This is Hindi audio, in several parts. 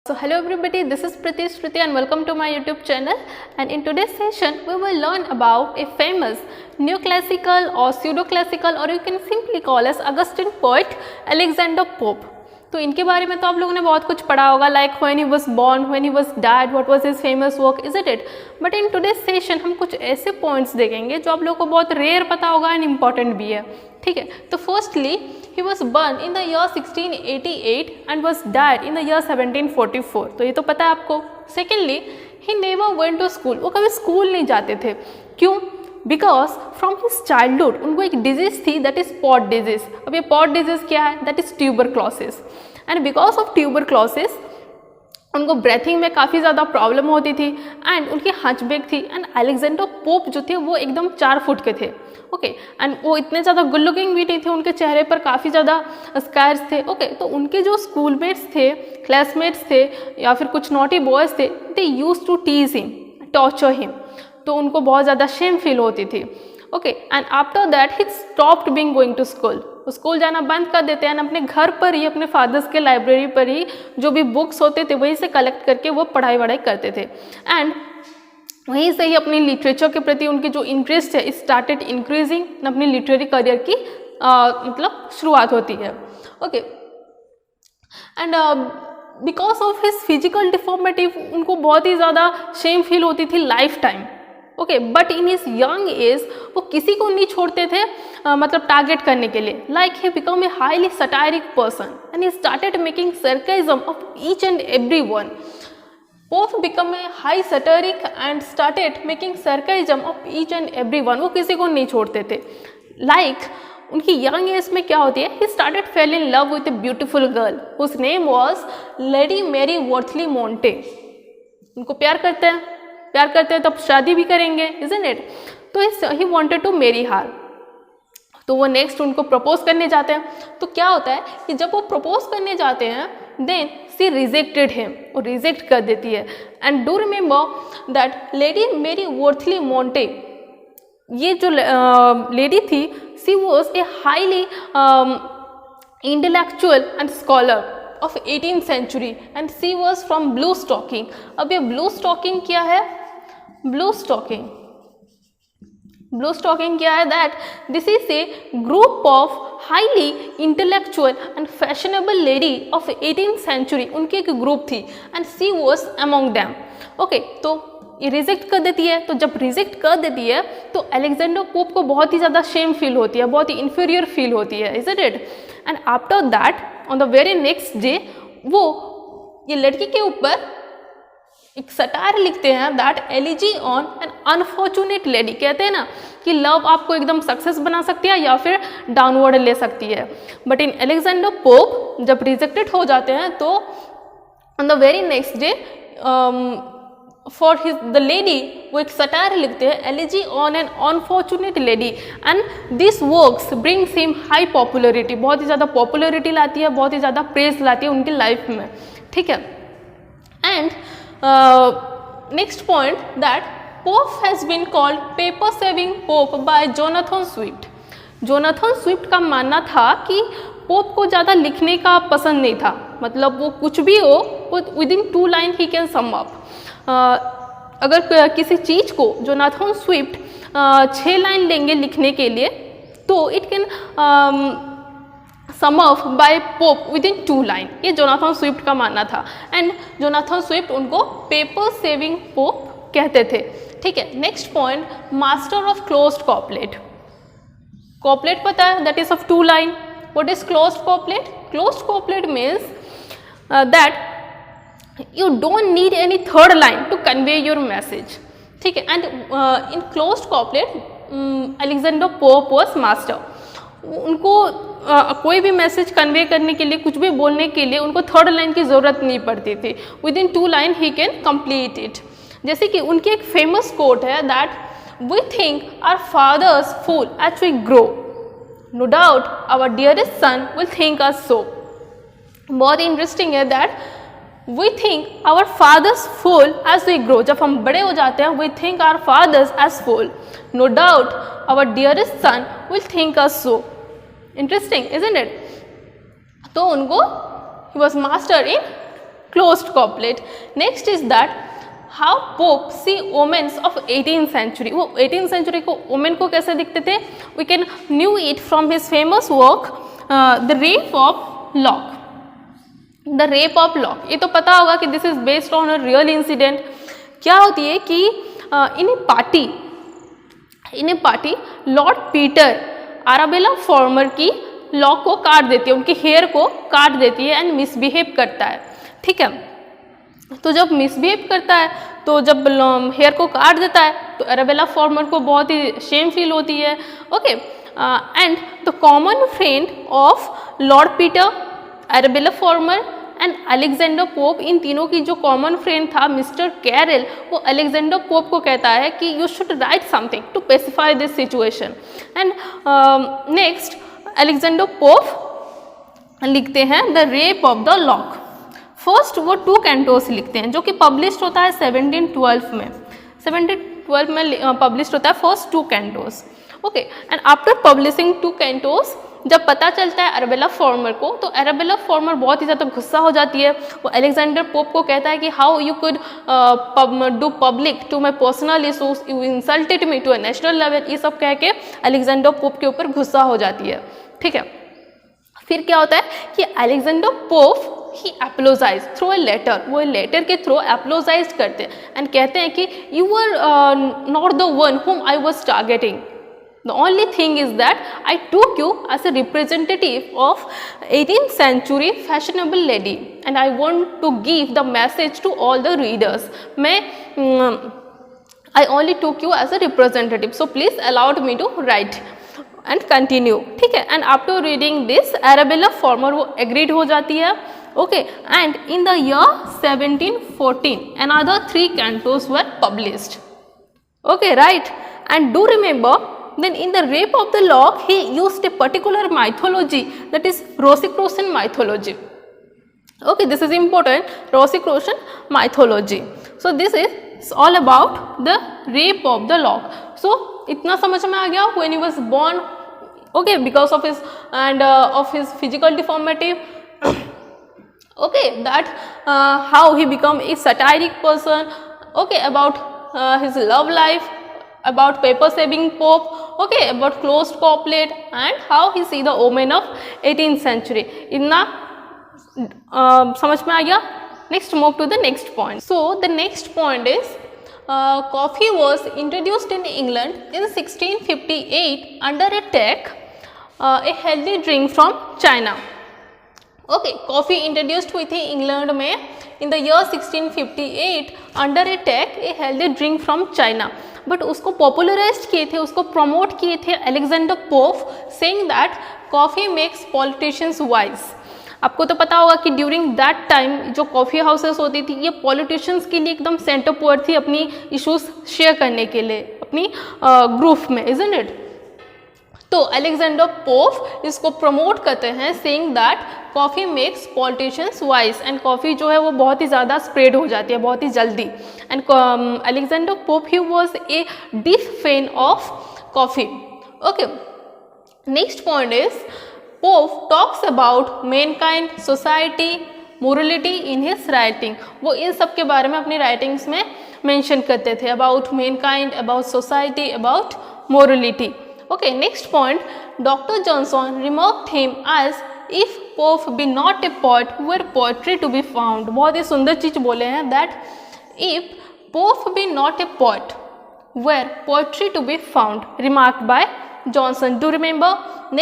So hello everybody, this is Priti Shruti and welcome to my YouTube channel, and in today's session we will learn about a famous neoclassical or pseudo-classical or you can simply call as Augustan poet Alexander Pope. तो इनके बारे में तो आप लोगों ने बहुत कुछ पढ़ा होगा, like when he was born, when he was died, what was his famous work, isn't it? But in today's session हम कुछ ऐसे points देखेंगे जो आप लोगों को बहुत rare पता होगा and important भी है, ठीक है? तो firstly he was born in the year 1688 and was died in the year 1744. तो ये तो पता है आपको. Secondly he never went to school. वो कभी स्कूल नहीं जाते थे. क्यों? बिकॉज फ्रॉम हिज चाइल्डहुड उनको एक डिजीज थी दैट इज पॉट डिजीज. अब ये पॉट डिजीज क्या है? That is tuberculosis. And because of tuberculosis उनको ब्रेथिंग में काफ़ी ज़्यादा प्रॉब्लम होती थी एंड उनकी हंचबैक थी. एंड अलेक्जेंडर पोप जो थे वो एकदम 4 फुट के थे. ओके एंड वो इतने ज़्यादा गुड लुकिंग भी नहीं थे, उनके चेहरे पर काफ़ी ज़्यादा स्कैर्स थे. ओके तो उनके जो स्कूलमेट्स थे, क्लासमेट्स थे या फिर कुछ नॉटी बॉयज़ थे, they use to tease him, torture him. तो उनको बहुत ज़्यादा शेम फील होती थी. Okay and after that he stopped being going to school. School जाना बंद कर देते हैं, अपने घर पर ही, अपने फादर्स के लाइब्रेरी पर ही जो भी बुक्स होते थे वहीं से कलेक्ट करके वो पढ़ाई वढ़ाई करते थे. एंड वहीं से ही अपनी लिटरेचर के प्रति उनकी जो इंटरेस्ट है स्टार्टेड इंक्रीजिंग. अपनी लिटरेरी करियर की मतलब शुरुआत होती है. Okay and because of his physical deformity उनको बहुत ही ज़्यादा शेम फील होती थी life time. Okay but in his young age वो किसी को नहीं छोड़ते थे मतलब टारगेट करने के लिए. Like he become a highly satiric person and he started making sarcasm of each and every one. Pope become a high satiric and started making sarcasm of each and every one. वो किसी को नहीं छोड़ते थे. Like उनकी यंग एज में क्या होती है? He started fell in love with a beautiful girl whose name was Lady Mary Wortley Montagu. उनको प्यार करते हैं तो अब शादी भी करेंगे, isn't it? तो he wanted to marry her. तो वो नेक्स्ट उनको प्रपोज करने जाते हैं. तो क्या होता है कि जब वो प्रपोज करने जाते हैं देन सी रिजेक्टेड हिम, वो रिजेक्ट कर देती है. And do remember that lady Mary Wortley Montagu, ये जो लेडी थी she was a highly intellectual and scholar of 18th century and she was from blue stocking. अब ये ब्लू स्टॉकिंग क्या है? ब्लू स्टॉकिंग क्या है? That this is a group of highly intellectual and fashionable lady of 18th century. उनकी एक ग्रुप थी and she was among them. Okay तो ये रिजेक्ट कर देती है. तो जब रिजेक्ट कर देती है तो अलेक्जेंडर पोप को बहुत ही ज़्यादा शेम फील होती है, बहुत ही इन्फीरियर फील होती है, is it? And after that on the very next day वो ये लड़की के ऊपर एक सटायर लिखते हैं that elegy on an unfortunate lady. कहते हैं ना कि लव आपको एकदम सक्सेस बना सकती है या फिर डाउनवर्ड ले सकती है. बट इन अलेक्जेंडर पोप जब रिजेक्टेड हो जाते हैं तो on the very next day for his the lady वो एक सटायर लिखते हैं elegy on an unfortunate lady. And this works brings him high popularity. बहुत ही ज़्यादा पॉपुलरिटी लाती है, बहुत ही ज़्यादा प्रेज लाती है उनकी लाइफ में, ठीक है. And next point that Pope has been called paper saving Pope by Jonathan Swift. Jonathan Swift का मानना था कि पोप को ज़्यादा लिखने का पसंद नहीं था, मतलब वो कुछ भी हो वो within 2 lines he can sum up. अगर किसी चीज़ को जोनाथन स्विफ्ट 6 लाइन लेंगे लिखने के लिए तो it can sum up by Pope within 2 line. ये जोनाथन स्विफ्ट का मानना था एंड जोनाथन स्विफ्ट उनको पेपर सेविंग पोप कहते थे, ठीक है. Next point master of closed couplet. Couplet पता है that is of 2 line. What is closed couplet? Closed couplet means that you don't need any third line to convey your message, ठीक है. And in closed couplet Alexander pope was master. उनको कोई भी मैसेज कन्वे करने के लिए, कुछ भी बोलने के लिए उनको थर्ड लाइन की ज़रूरत नहीं पड़ती थी. Within 2 line he can complete it. जैसे कि उनकी एक फेमस कोट है that we think our fathers fool as we grow, no doubt our dearest son will think us so. बहुत इंटरेस्टिंग है that we think our fathers fool as we grow. जब हम बड़े हो जाते हैं we think our fathers as fool, no doubt our dearest son will think us so. Interesting isn't it? तो उनको he was master in closed couplet. Next is that how Pope see omens of 18th century. वो 18th century को omen को कैसे दिखते थे? We can knew it from his famous work The Rape of Lock. The Rape of Lock. ये तो पता होगा कि this is based on a real incident. क्या होती है कि इन ए party Lord Peter Arabella farmer की लॉक को काट देती है, उनके हेयर को काट देती है एंड मिसबिहेव करता है, ठीक है। तो जब मिसबिहेव करता है, तो जब हेयर को काट देता है तो आराबेला फॉर्मर को बहुत ही शेम फील होती है, okay. And the common friend of Lord Peter, Arabella Fermor and Alexander Pope, इन तीनों की जो कॉमन फ्रेंड था मिस्टर कैरल, वो अलेक्जेंडर पोप को कहता है कि you should write something to pacify this situation. And next Alexander Pope लिखते हैं the rape of the lock. First वो 2 कैंटोस लिखते हैं जो कि पब्लिश होता है 1712 में, 1712 में पब्लिश होता है first 2 Cantos, okay. And after publishing 2 Cantos, जब पता चलता है अराबेला फॉर्मर को, तो अराबेला फॉर्मर बहुत ही ज़्यादा गुस्सा हो जाती है। वो अलेक्जेंडर पोप को कहता है कि how you could do public to my personal issues, you insulted me to a national level, ये सब कह के अलेक्जेंडर पोप के ऊपर गुस्सा हो जाती है, ठीक है। फिर क्या होता है कि Alexander Pope he apologises through a letter, वो लेटर के थ्रू एप्लोजाइज करते हैं एंड कहते हैं कि you are not the one whom I was targeting. The only thing is that I took you as a representative of 18th century fashionable lady and I want to give the message to all the readers. I only took you as a representative, so please allow me to write and continue. ठीक है. And after reading this, Arabella Farmer वो agreed हो जाती है. Okay. And in the year 1714, another 3 cantos were published. Okay, right. And do remember, then in the Rape of the Lock, he used a particular mythology, that is Rosicrucian mythology. Okay, this is important, Rosicrucian mythology. So this is all about the Rape of the Lock. So इतना समझ में आ गया when he was born, okay, because of his and of his physical deformity. Okay, that how he become a satiric person. Okay, about his love life, about paper saving pope, okay, about closed couplet and how he see the omen of 18th century. इतना समझ में आ गया. Next, move to the next point. So the next point is coffee was introduced in England in 1658 under a tax, a healthy drink from China. Okay, coffee introduced हुई थी इंग्लैंड में in the year 1658 under a tax, a healthy drink from China. But उसको पॉपुलराइज किए थे, उसको प्रमोट किए थे Alexander pope, saying that coffee makes politicians wise. आपको तो पता होगा कि ड्यूरिंग दैट टाइम जो कॉफ़ी हाउसेस होती थी ये पॉलिटिशियंस के लिए एकदम सेंटर पॉइंट थी अपनी इश्यूज शेयर करने के लिए अपनी ग्रुप में, इजंट इट. तो अलेक्जेंडर पोप इसको प्रमोट करते हैं saying that coffee makes politicians wise, and coffee जो है वो बहुत ही ज़्यादा स्प्रेड हो जाती है बहुत ही जल्दी. And Alexander Pope he was a deep fan of coffee. Okay, next point is pope talks about Mankind, society, morality in his writing. वो इन सब के बारे में अपनी राइटिंग्स में मेंशन करते थे, about Mankind, about society, about morality. Okay, next point, Dr. Johnson remarked him as if Pope be not a poet, were poetry to be found. बहुत ही सुंदर चीज बोले हैं, that if Pope be not a poet, were poetry to be found, remarked by Johnson. Do remember?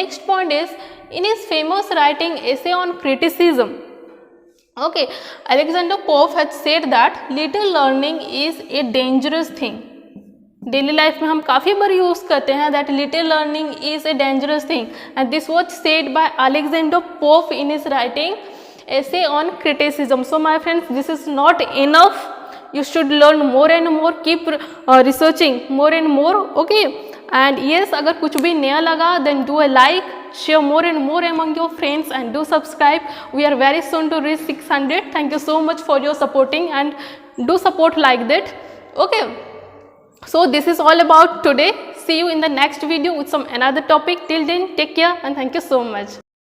Next point is in his famous writing essay on criticism. Okay, Alexander Pope had said that little learning is a dangerous thing. Daily life में हम काफ़ी बार यूज़ करते हैं that little learning is a dangerous thing, and this was said by Alexander Pope in his writing essay on criticism. So my friends, this is not enough, you should learn more and more, keep researching more and more. Okay, and yes, अगर कुछ भी नया लगा then do a like, share more and more among your friends and do subscribe. We are very soon to reach 600. Thank you so much for your supporting and do support like that. Okay, so this is all about today. See you in the next video with some another topic. Till then, take care and thank you so much.